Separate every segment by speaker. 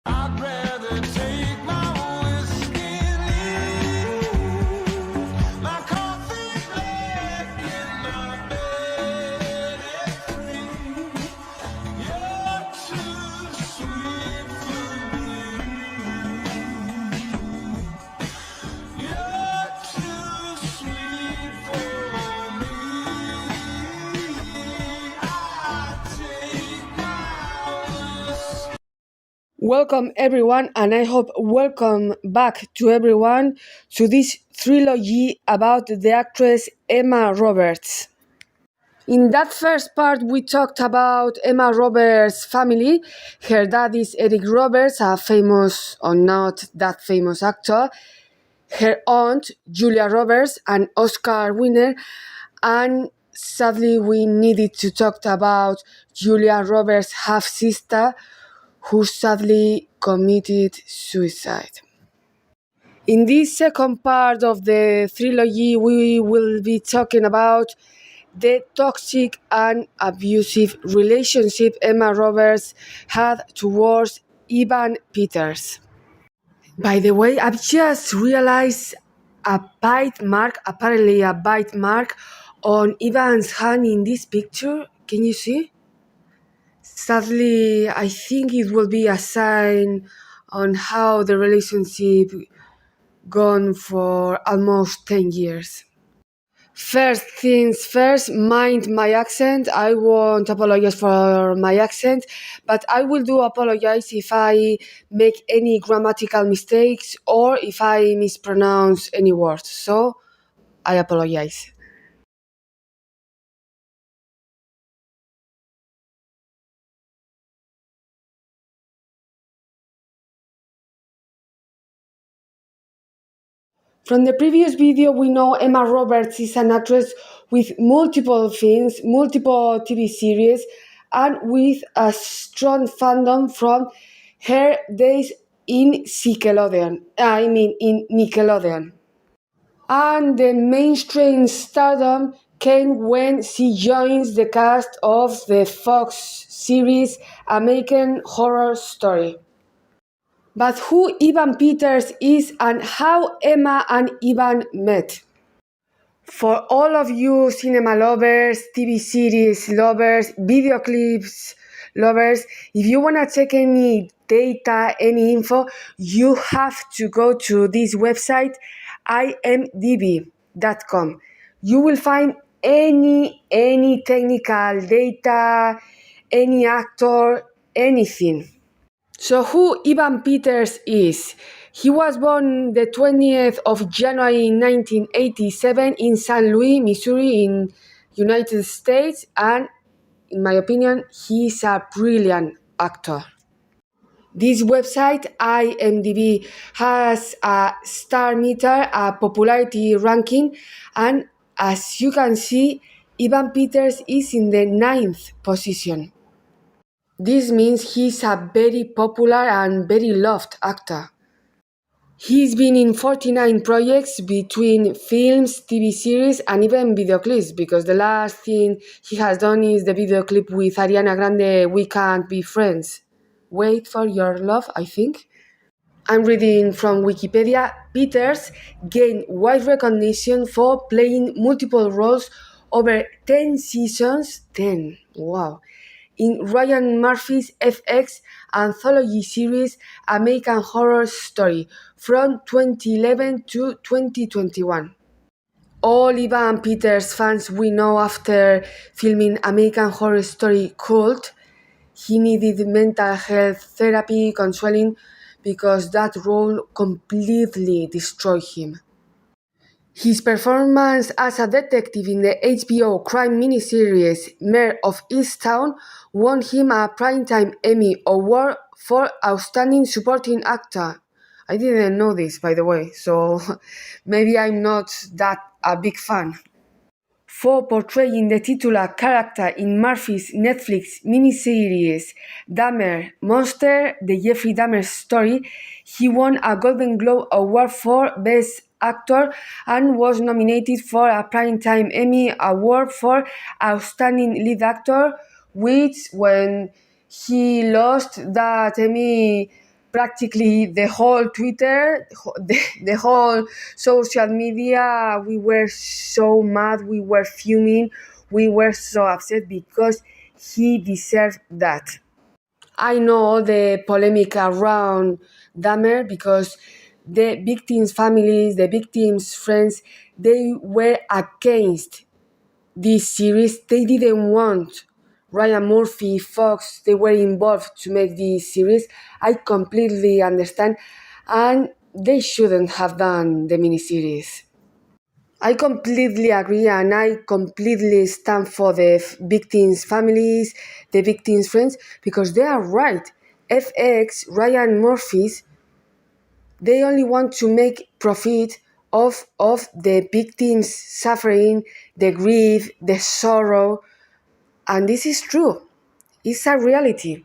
Speaker 1: I'd rather take my whiskey and leave my coffee black in my bed at 3. You're too sweet for me. You're too sweet for me. I take my whiskey.
Speaker 2: Welcome everyone, and I hope welcome back to everyone to this trilogy about the actress Emma Roberts. In that first part, we talked about Emma Roberts' family. Her dad is Eric Roberts, a famous or not that famous actor. Her aunt, Julia Roberts, an Oscar winner. And sadly, we needed to talk about Julia Roberts' half-sister, who sadly committed suicide. In this second part of the trilogy, we will be talking about the toxic and abusive relationship Emma Roberts had towards Evan Peters. By the way, I've just realized apparently a bite mark on Evan's hand in this picture. Can you see? Sadly, I think it will be a sign on how the relationship gone for almost 10 years. First things first, mind my accent. I won't apologize for my accent, but I will do apologize if I make any grammatical mistakes or if I mispronounce any word. So, I apologize. From the previous video, we know Emma Roberts is an actress with multiple films, multiple TV series, and with a strong fandom from her days in Nickelodeon. And the mainstream stardom came when she joins the cast of the Fox series American Horror Story. But who Evan Peters is and how Emma and Evan met. For all of you cinema lovers, TV series lovers, video clips lovers, if you want to check any data, any info, you have to go to this website, imdb.com. You will find any technical data, any actor, anything. So who Evan Peters is? He was born the 20th of January 1987 in St. Louis, Missouri in United States, and in my opinion, he is a brilliant actor. This website, IMDb, has a star meter, a popularity ranking, and as you can see, Evan Peters is in the 9th position. This means he's a very popular and very loved actor. He's been in 49 projects between films, TV series, and even video clips, because the last thing he has done is the video clip with Ariana Grande, We Can't Be Friends. Wait for Your Love, I think. I'm reading from Wikipedia. Peters gained wide recognition for playing multiple roles over 10 seasons. 10, wow. In Ryan Murphy's FX anthology series American Horror Story from 2011 to 2021. All Evan Peters fans we know after filming American Horror Story Cult, he needed mental health therapy, counseling, because that role completely destroyed him. His performance as a detective in the HBO crime miniseries Mare of Easttown won him a Primetime Emmy Award for Outstanding Supporting Actor. I didn't know this, by the way, so maybe I'm not that a big fan. For portraying the titular character in Murphy's Netflix miniseries Dahmer Monster, the Jeffrey Dahmer story, he won a Golden Globe Award for Best Actor and was nominated for a Primetime Emmy Award for Outstanding Lead Actor, which when he lost that Emmy practically the whole Twitter, the whole social media. We were so mad, we were fuming, we were so upset because he deserved that. I know the polemic around Dahmer because the victims' families, the victims' friends, they were against this series. They didn't want Ryan Murphy, Fox, they were involved to make this series. I completely understand, and they shouldn't have done the miniseries. I completely agree, and I completely stand for the victims' families, the victims' friends, because they are right. FX, Ryan Murphy's, they only want to make profit of the victims' suffering, the grief, the sorrow, and this is true. It's a reality.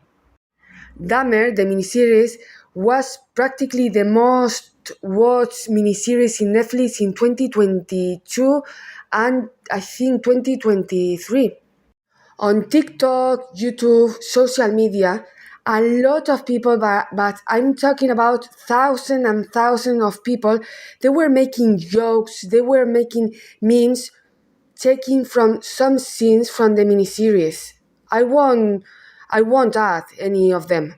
Speaker 2: Dahmer, the miniseries, was practically the most watched miniseries in Netflix in 2022 and I think 2023. On TikTok, YouTube, social media, a lot of people, but I'm talking about thousands and thousands of people, they were making jokes, they were making memes, taking from some scenes from the miniseries. I won't add any of them.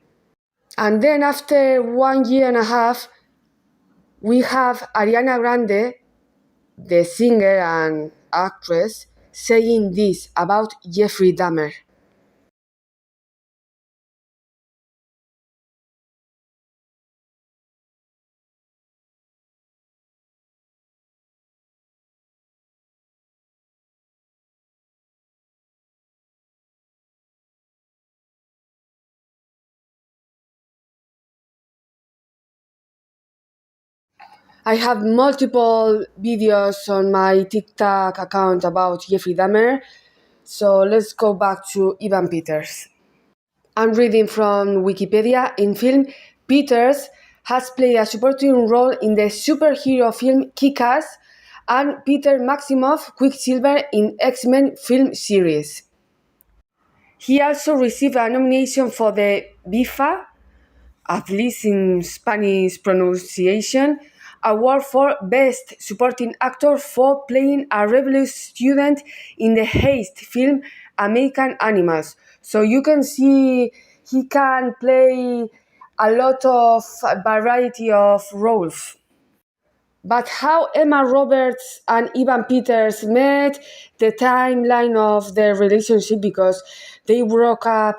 Speaker 2: And then after 1 year and a half, we have Ariana Grande, the singer and actress, saying this about Jeffrey Dahmer. I have multiple videos on my TikTok account about Jeffrey Dahmer, so let's go back to Evan Peters. I'm reading from Wikipedia. In film, Peters has played a supporting role in the superhero film Kick-Ass and Peter Maximoff Quicksilver in X-Men film series. He also received a nomination for the BIFA, at least in Spanish pronunciation, award for Best Supporting Actor for playing a rebellious student in the Heist film American Animals. So you can see he can play a lot of variety of roles. But how Emma Roberts and Evan Peters met, the timeline of their relationship, because they broke up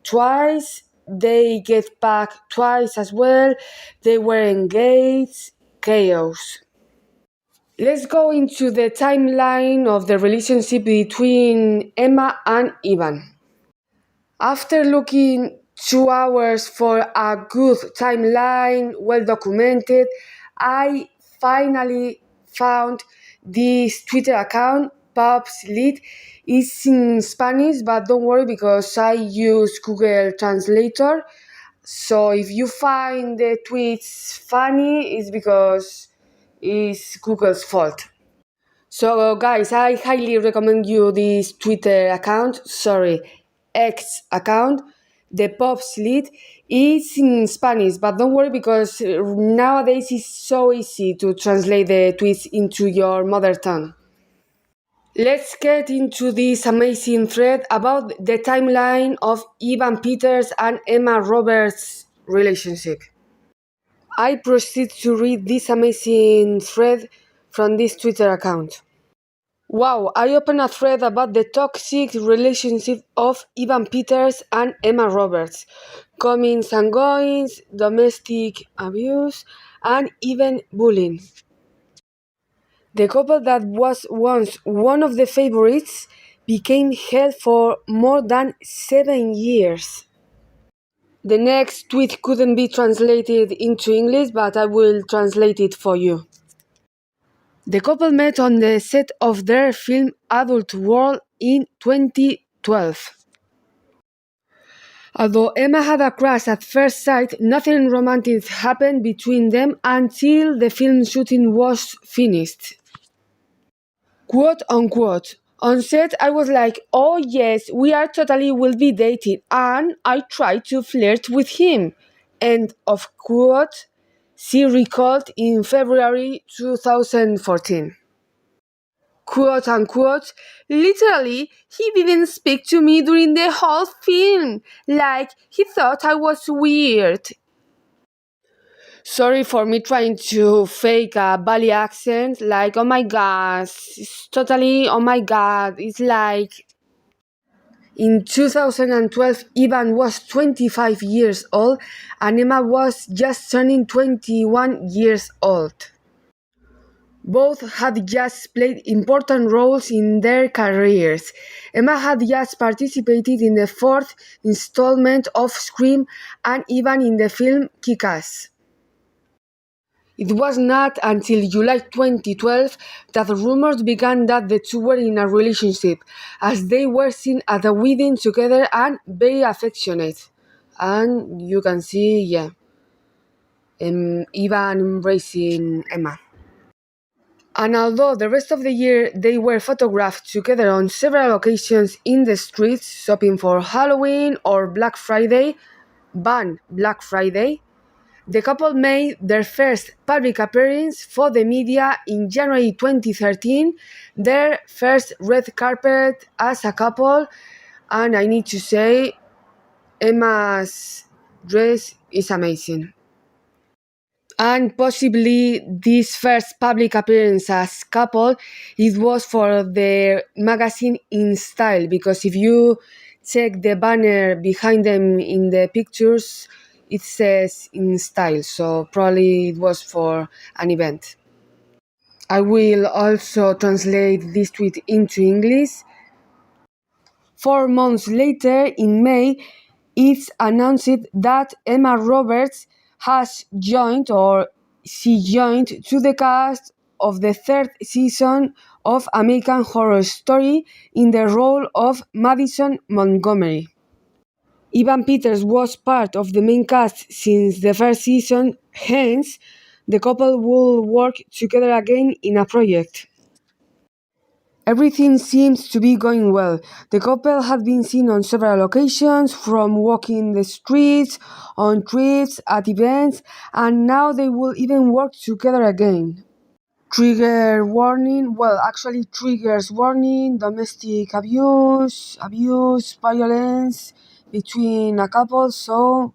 Speaker 2: twice, they get back twice as well, they were engaged, chaos. Let's go into the timeline of the relationship between Emma and Evan. After looking 2 hours for a good timeline, well documented, I finally found this Twitter account, Pops Lit. It's in Spanish, but don't worry because I use Google Translator. So if you find the tweets funny, it's because it's Google's fault. So guys, I highly recommend you this Twitter account, X account, the Pops Lead. It's in Spanish, but don't worry because nowadays it's so easy to translate the tweets into your mother tongue. Let's get into this amazing thread about the timeline of Evan Peters and Emma Roberts' relationship. I proceed to read this amazing thread from this Twitter account. Wow, I opened a thread about the toxic relationship of Evan Peters and Emma Roberts, comings and goings, domestic abuse, and even bullying. The couple that was once one of the favorites became held for more than 7 years. The next tweet couldn't be translated into English, but I will translate it for you. The couple met on the set of their film Adult World in 2012. Although Emma had a crush at first sight, nothing romantic happened between them until the film shooting was finished. Quote unquote. On set, I was like, oh yes, we are totally will be dating, and I tried to flirt with him. End of quote. She recalled in February 2014. Quote unquote, literally, he didn't speak to me during the whole film, like he thought I was weird. Sorry for me trying to fake a Bali accent, like, oh my god, it's totally, oh my god, it's like. In 2012, Ivan was 25 years old and Emma was just turning 21 years old. Both had just played important roles in their careers. Emma had just participated in the fourth installment of Scream and Ivan in the film Kick-Ass. It was not until July 2012 that rumors began that the two were in a relationship, as they were seen at a wedding together and very affectionate. And you can see, Ivan embracing Emma. And although the rest of the year they were photographed together on several occasions in the streets, shopping for Halloween or Black Friday, Black Friday, the couple made their first public appearance for the media in January 2013, their first red carpet as a couple, and I need to say, Emma's dress is amazing. And possibly this first public appearance as couple, it was for the magazine In Style, because if you check the banner behind them in the pictures, it says In Style, so probably it was for an event. I will also translate this tweet into English. 4 months later, in May, it's announced that Emma Roberts has joined to the cast of the third season of American Horror Story in the role of Madison Montgomery. Evan Peters was part of the main cast since the first season, hence, the couple will work together again in a project. Everything seems to be going well. The couple had been seen on several occasions, from walking the streets, on trips, at events, and now they will even work together again. Trigger warning, triggers warning, domestic abuse, violence between a couple, so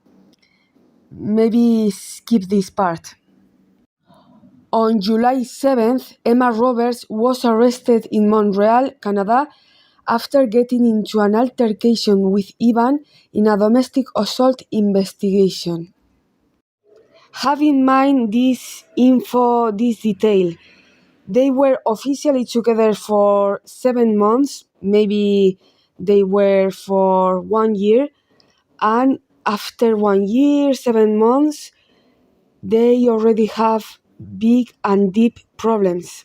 Speaker 2: maybe skip this part. On July 7th, Emma Roberts was arrested in Montreal, Canada, after getting into an altercation with Ivan in a domestic assault investigation. Have in mind this detail. They were officially together for 7 months, maybe they were for 1 year, and after 1 year, 7 months, they already have big and deep problems.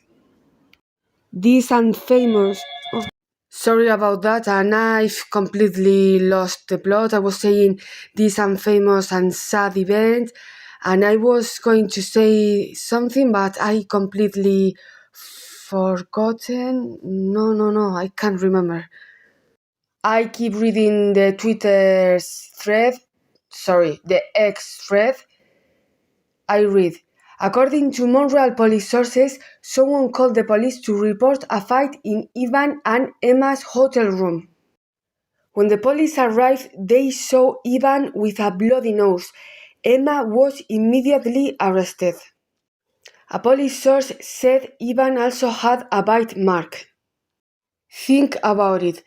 Speaker 2: This unfamous. Sorry about that, and I've completely lost the plot. I was saying this unfamous and sad event, and I was going to say something, but I completely forgotten. No, I can't remember. I keep reading the the X thread. I read, according to Montreal police sources, someone called the police to report a fight in Ivan and Emma's hotel room. When the police arrived, they saw Ivan with a bloody nose. Emma was immediately arrested. A police source said Ivan also had a bite mark. Think about it.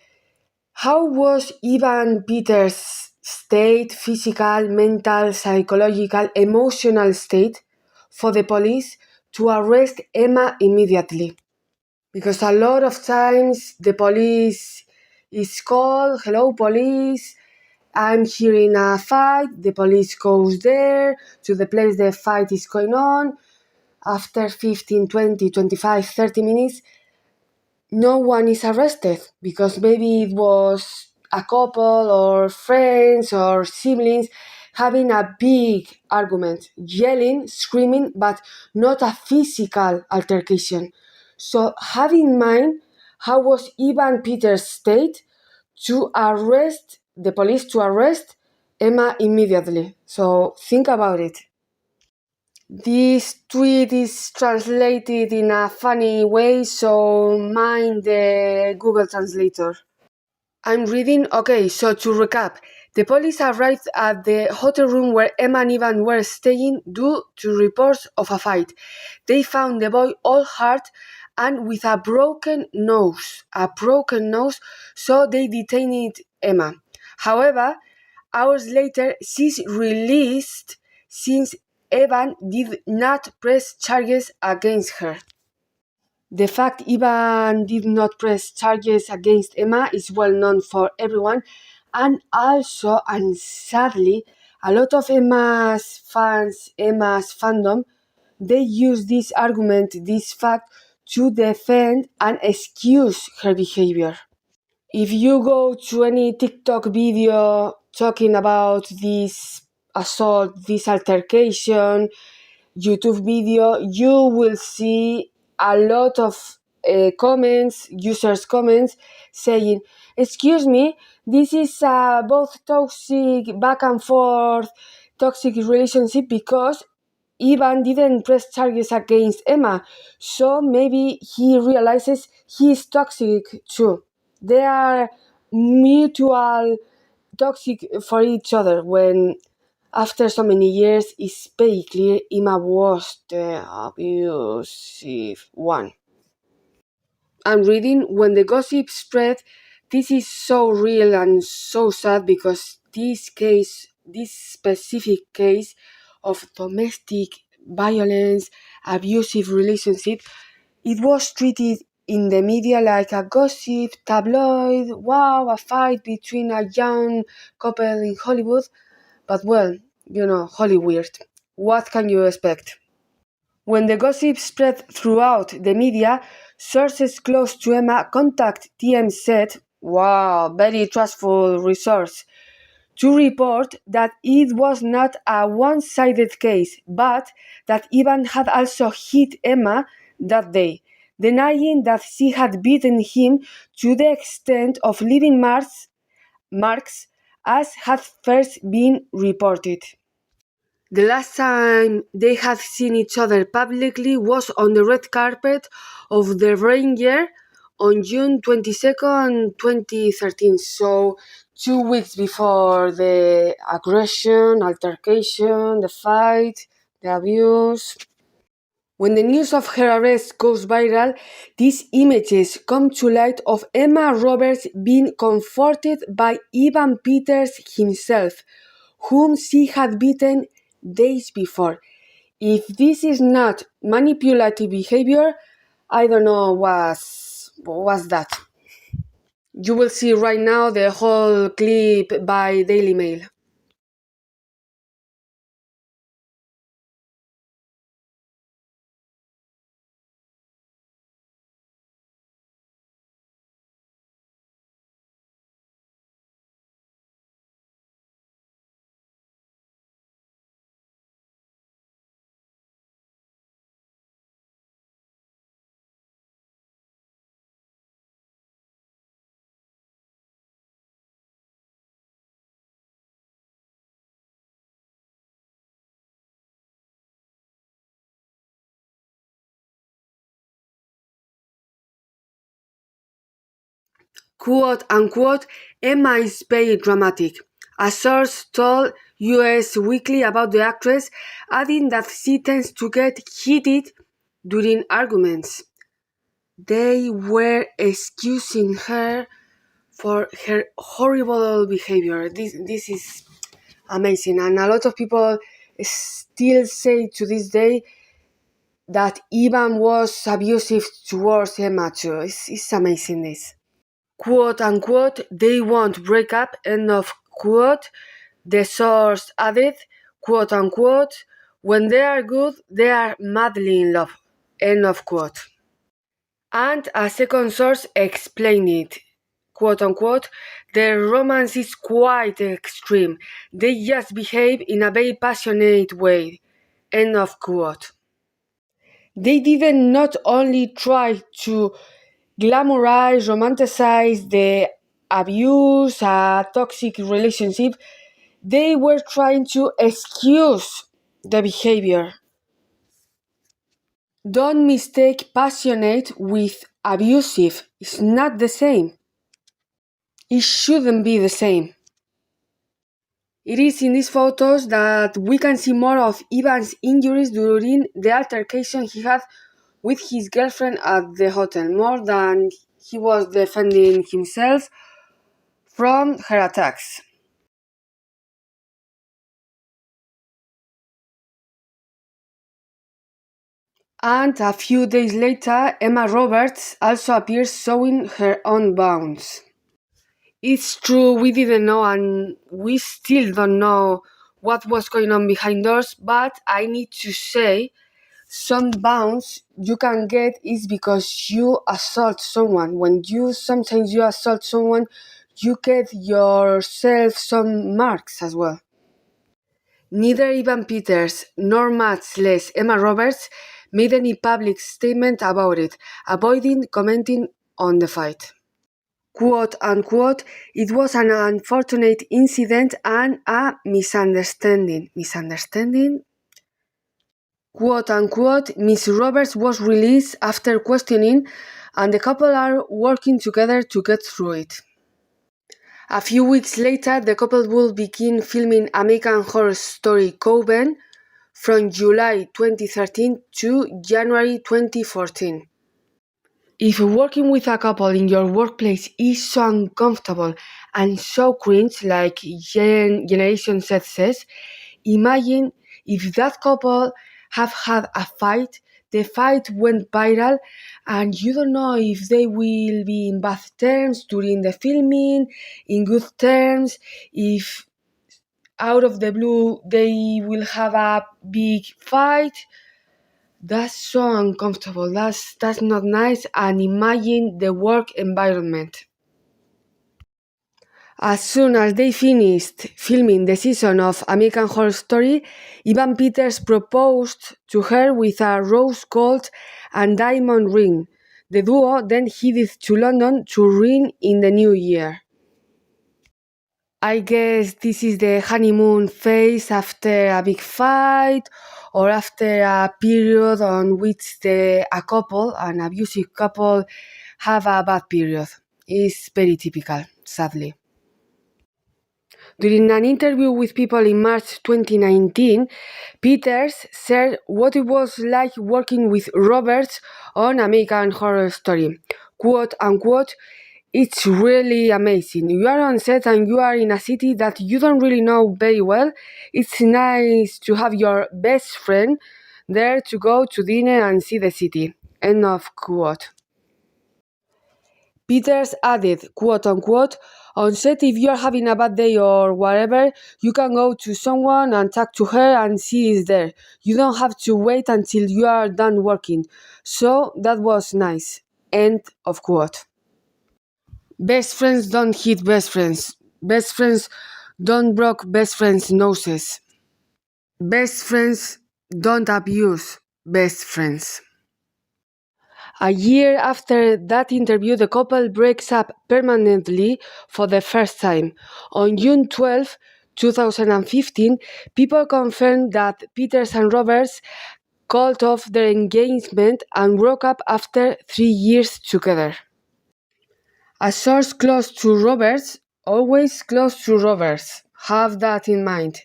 Speaker 2: How was Ivan Peters' state, physical, mental, psychological, emotional state, for the police to arrest Emma immediately? Because a lot of times the police is called, hello police, I'm hearing a fight, the police goes there to the place the fight is going on. After 15, 20, 25, 30 minutes, no one is arrested because maybe it was a couple or friends or siblings having a big argument, yelling, screaming, but not a physical altercation. So have in mind how was Ivan Peters' state to arrest the police to arrest Emma immediately. So think about it. This tweet is translated in a funny way, so mind the Google Translator. I'm reading. Okay, so to recap, the police arrived at the hotel room where Emma and Ivan were staying due to reports of a fight. They found the boy all hurt and with a broken nose. So they detained Emma. However, hours later, she's released since Evan did not press charges against her. The fact Ivan did not press charges against Emma is well known for everyone, and also, and sadly, a lot of Emma's fandom, they use this argument, this fact, to defend and excuse her behavior. If you go to any TikTok video talking about this assault, this altercation, YouTube video, you will see a lot of users' comments saying, "Excuse me, this is both toxic, back and forth, toxic relationship because Ivan didn't press charges against Emma, so maybe he realizes he's toxic too. They are mutual toxic for each other when after so many years it's very clear Emma was the abusive one." I'm reading, when the gossip spread, this is so real and so sad because this specific case of domestic violence, abusive relationship, it was treated in the media like a gossip tabloid, wow, a fight between a young couple in Hollywood. But well, Hollywood. What can you expect? When the gossip spread throughout the media, sources close to Emma contact TMZ, wow, very trustful resource, to report that it was not a one-sided case, but that Ivan had also hit Emma that day, denying that she had beaten him to the extent of leaving marks as had first been reported. The last time they had seen each other publicly was on the red carpet of the Ranger on June 22nd, 2013, so 2 weeks before the aggression, altercation, the fight, the abuse. When the news of her arrest goes viral, these images come to light of Emma Roberts being comforted by Evan Peters himself, whom she had beaten days before. If this is not manipulative behavior, I don't know what's that. You will see right now the whole clip by Daily Mail. Quote unquote, Emma is very dramatic. A source told US Weekly about the actress, adding that she tends to get heated during arguments. They were excusing her for her horrible behavior. This is amazing, and a lot of people still say to this day that Ivan was abusive towards Emma too. It's amazing, this. Quote unquote, they won't break up, end of quote. The source added, quote unquote, when they are good, they are madly in love, end of quote. And a second source explained it, quote unquote, their romance is quite extreme. They just behave in a very passionate way, end of quote. They didn't not only try to romanticize the abuse, a toxic relationship, They were trying to excuse the behavior. Don't mistake passionate with abusive. It's not the same. It shouldn't be the same. It is in these photos that we can see more of Ivan's injuries during the altercation he had with his girlfriend at the hotel, more than he was defending himself from her attacks. And a few days later, Emma Roberts also appears showing her own bounds. It's true, we didn't know and we still don't know what was going on behind doors, but I need to say some bounds you can get is because you assault someone. When sometimes you assault someone, you get yourself some marks as well. Neither Ivan Peters nor much less Emma Roberts made any public statement about it, avoiding commenting on the fight. Quote unquote, it was an unfortunate incident and a misunderstanding. Misunderstanding? Quote unquote, Miss Roberts was released after questioning, and the couple are working together to get through it. A few weeks later, the couple will begin filming American Horror Story Coven from July 2013 to January 2014. If working with a couple in your workplace is so uncomfortable and so cringe, like Generation Z says, imagine if that couple have had a fight, the fight went viral, and you don't know if they will be in bad terms during the filming, in good terms, if out of the blue they will have a big fight. That's so uncomfortable. That's not nice. And imagine the work environment. As soon as they finished filming the season of American Horror Story, Ivan Peters proposed to her with a rose gold and diamond ring. The duo then headed to London to ring in the new year. I guess this is the honeymoon phase after a big fight or after a period on which an abusive couple, have a bad period. It's very typical, sadly. During an interview with People in March 2019, Peters shared what it was like working with Roberts on American Horror Story. Quote unquote, it's really amazing. You are on set and you are in a city that you don't really know very well. It's nice to have your best friend there to go to dinner and see the city. End of quote. Peters added, quote unquote, on set if you're having a bad day or whatever, you can go to someone and talk to her and she is there. You don't have to wait until you are done working. So that was nice. End of quote. Best friends don't hit best friends. Best friends don't break best friends' noses. Best friends don't abuse best friends. A year after that interview, the couple breaks up permanently for the first time. On June 12, 2015, People confirmed that Peters and Roberts called off their engagement and broke up after 3 years together. A source close to Roberts, always close to Roberts, have that in mind,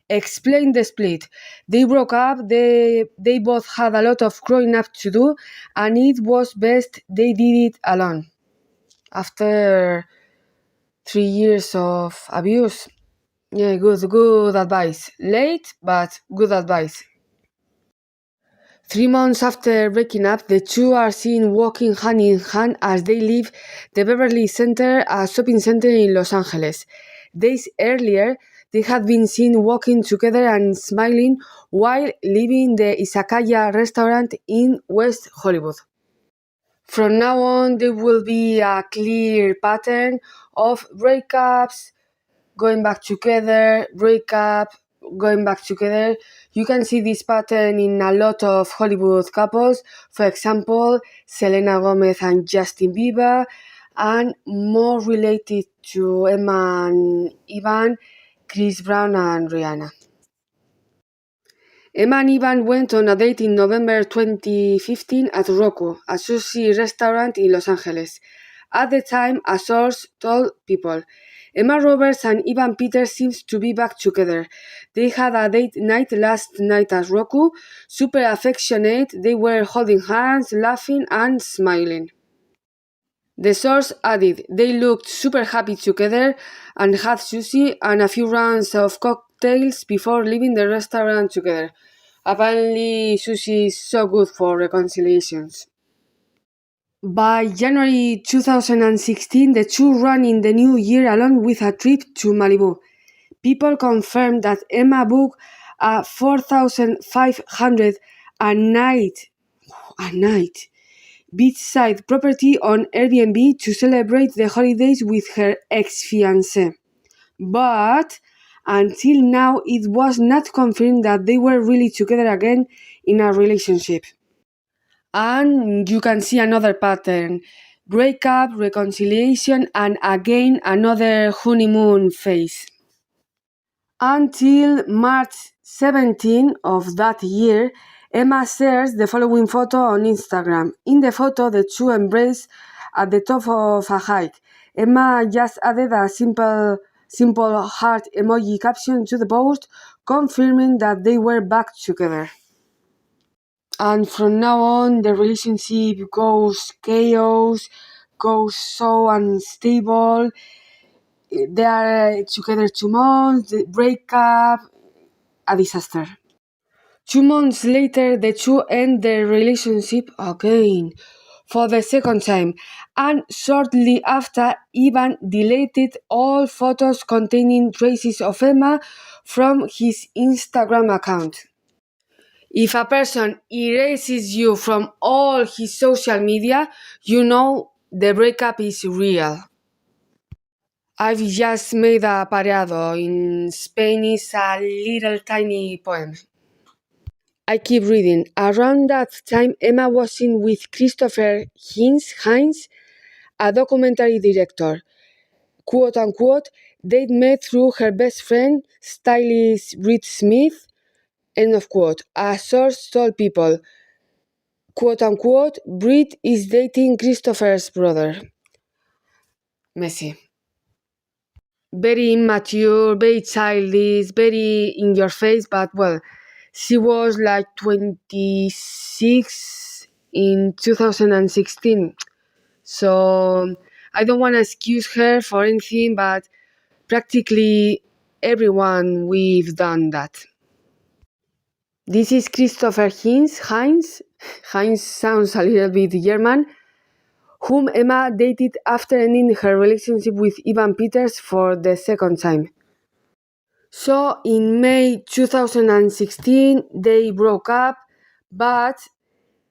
Speaker 2: explained the split. They broke up, they both had a lot of growing up to do, and it was best they did it alone. After 3 years of abuse. Yeah, good advice. Late, but good advice. 3 months after breaking up, the two are seen walking hand in hand as they leave the Beverly Center, a shopping center in Los Angeles. Days earlier, they had been seen walking together and smiling while leaving the Izakaya restaurant in West Hollywood. From now on, there will be a clear pattern of breakups, going back together, breakup, going back together. You can see this pattern in a lot of Hollywood couples. For example, Selena Gomez and Justin Bieber, and more related to Emma and Ivan, Chris Brown and Rihanna. Emma and Ivan went on a date in November 2015 at Roku, a sushi restaurant in Los Angeles. At the time, a source told People, Emma Roberts and Ivan Peters seems to be back together. They had a date night last night at Roku, super affectionate, they were holding hands, laughing and smiling. The source added, they looked super happy together and had sushi and a few rounds of cocktails before leaving the restaurant together. Apparently, sushi is so good for reconciliations. By January 2016, the two ran in the new year along with a trip to Malibu. People confirmed that Emma booked a $4,500 a night beachside property on Airbnb to celebrate the holidays with her ex-fiancé. But until now, it was not confirmed that they were really together again in a relationship. And you can see another pattern: breakup, reconciliation, and again another honeymoon phase. Until March 17 of that year, Emma shares the following photo on Instagram. In the photo, the two embrace at the top of a hike. Emma just added a simple heart emoji caption to the post, confirming that they were back together. And from now on, the relationship goes chaos, goes so unstable. They are together 2 months, the breakup, a disaster. 2 months later, the two end their relationship again for the second time, and shortly after, Ivan deleted all photos containing traces of Emma from his Instagram account. If a person erases you from all his social media, you know the breakup is real. I've just made a pareado. In Spanish, a little tiny poem. I keep reading. Around that time, Emma was in with Christopher Hines, a documentary director. Quote unquote, they'd met through her best friend, stylist Britt Smith. End of quote. A source told People, quote unquote, Britt is dating Christopher's brother. Messy. Very immature, very childish, very in your face, but well, she was like 26 in 2016. So I don't want to excuse her for anything, but practically everyone we've done that. This is Christopher Hines. Hines sounds a little bit German, whom Emma dated after ending her relationship with Ivan Peters for the second time. So in May 2016, they broke up, but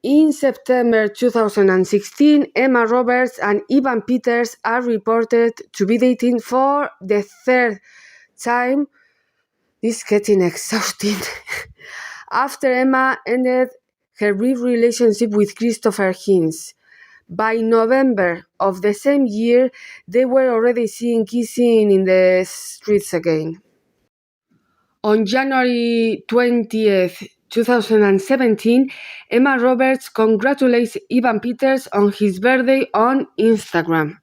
Speaker 2: in September 2016, Emma Roberts and Ivan Peters are reported to be dating for the third time. This is getting exhausting. After Emma ended her brief relationship with Christopher Hines. By November of the same year, they were already seen kissing in the streets again. On January 20th, 2017, Emma Roberts congratulates Ivan Peters on his birthday on Instagram.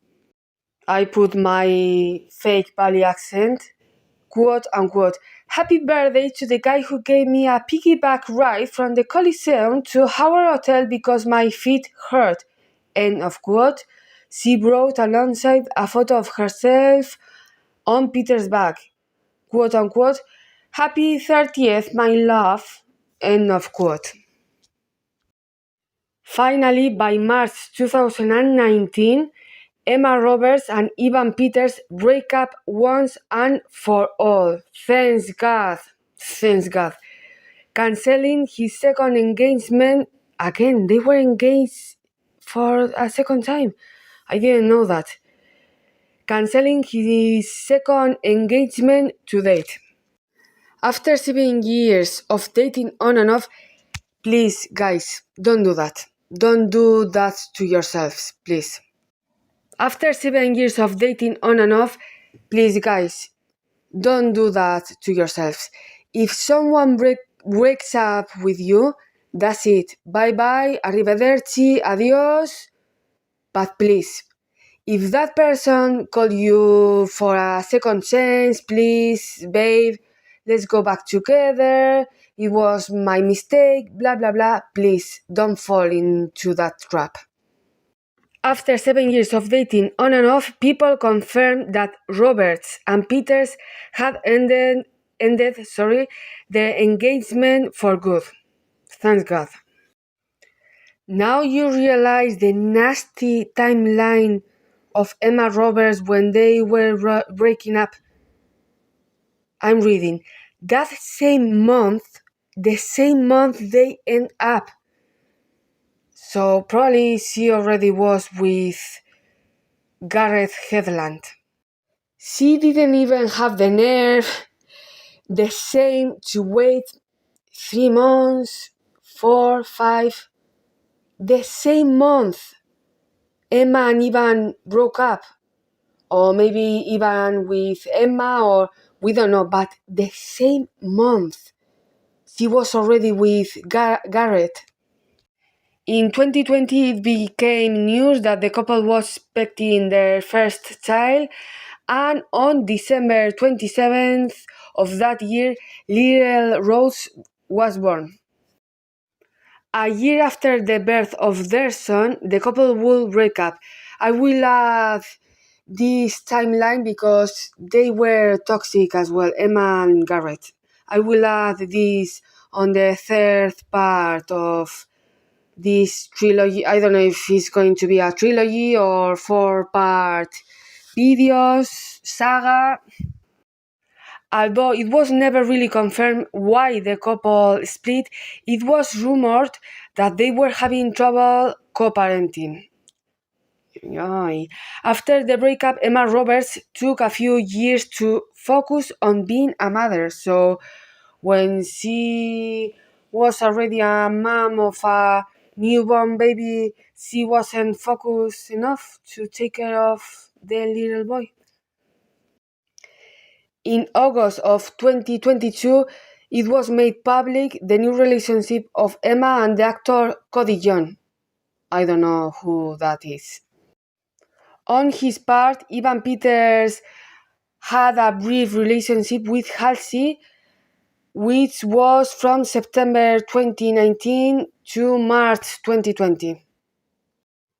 Speaker 2: I put my fake Bali accent, quote unquote, happy birthday to the guy who gave me a piggyback ride from the Coliseum to our hotel because my feet hurt. End of quote. She wrote alongside a photo of herself on Peter's back, quote unquote, happy 30th, my love, end of quote. Finally, by March 2019, Emma Roberts and Ivan Peters break up once and for all. Thanks God. Canceling his second engagement. Again, they were engaged for a second time. I didn't know that. Canceling his second engagement to date. After 7 years of dating on and off, please, guys, don't do that. Don't do that to yourselves, please. After 7 years of dating on and off, please, guys, don't do that to yourselves. If someone breaks up with you, that's it. Bye-bye, arrivederci, adios. But please, if that person called you for a second chance, please, babe, let's go back together. It was my mistake, blah, blah, blah. Please, don't fall into that trap. After 7 years of dating on and off, people confirmed that Roberts and Peters had ended their engagement for good. Thank God. Now you realize the nasty timeline of Emma Roberts when they were breaking up. I'm reading. That same month, they end up. So probably she already was with Gareth Headland. She didn't even have the nerve, the same to wait 3 months, 4, 5, the same month Emma and Ivan broke up. Or maybe Ivan with Emma, or we don't know, but the same month she was already with Gareth. In 2020, it became news that the couple was expecting their first child, and on December 27th of that year, little Rose was born. A year after the birth of their son, the couple will break up. I will add this timeline because they were toxic as well, Emma and Gareth. I will add this on the third part of this trilogy. I don't know if it's going to be a trilogy or 4-part videos, saga. Although it was never really confirmed why the couple split, it was rumored that they were having trouble co-parenting. After the breakup, Emma Roberts took a few years to focus on being a mother. So when she was already a mom of a newborn baby, she wasn't focused enough to take care of the little boy. In August of 2022, it was made public the new relationship of Emma and the actor Cody John. I don't know who that is. On his part, Evan Peters had a brief relationship with Halsey, which was from September 2019 to March 2020.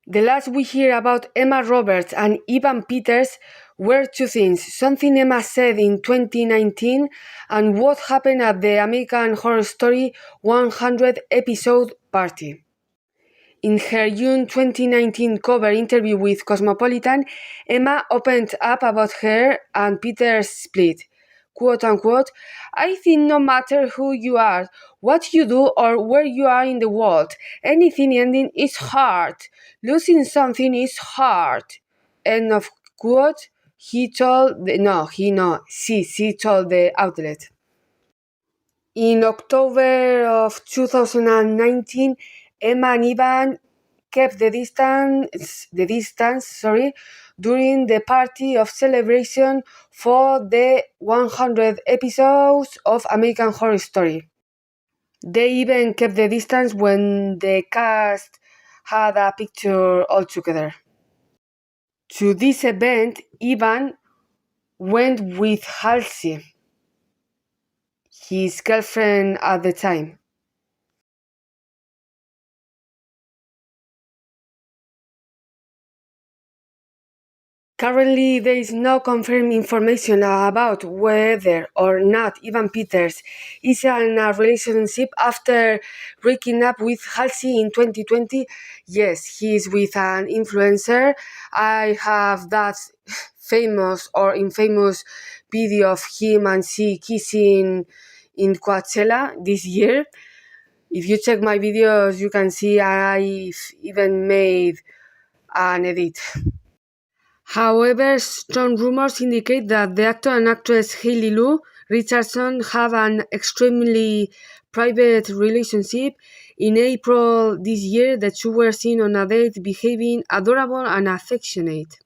Speaker 2: The last we hear about Emma Roberts and Evan Peters were two things: something Emma said in 2019 and what happened at the American Horror Story 100 episode party. In her June 2019 cover interview with Cosmopolitan, Emma opened up about her and Peter's split. Quote unquote, "I think no matter who you are, what you do, or where you are in the world, anything ending is hard. Losing something is hard." End of quote. She told the outlet. In October of 2019, Emma and Ivan kept the distance during the party of celebration for the 100 episodes of American Horror Story. They even kept the distance when the cast had a picture all together. To this event, Ivan went with Halsey, his girlfriend at the time. Currently, there is no confirmed information about whether or not Evan Peters is in a relationship after breaking up with Halsey in 2020. Yes, he is with an influencer. I have that famous or infamous video of him and she kissing in Coachella this year. If you check my videos, you can see I've even made an edit. However, strong rumors indicate that the actor and actress Hayley Lou Richardson have an extremely private relationship. In April this year, the two were seen on a date behaving adorable and affectionate.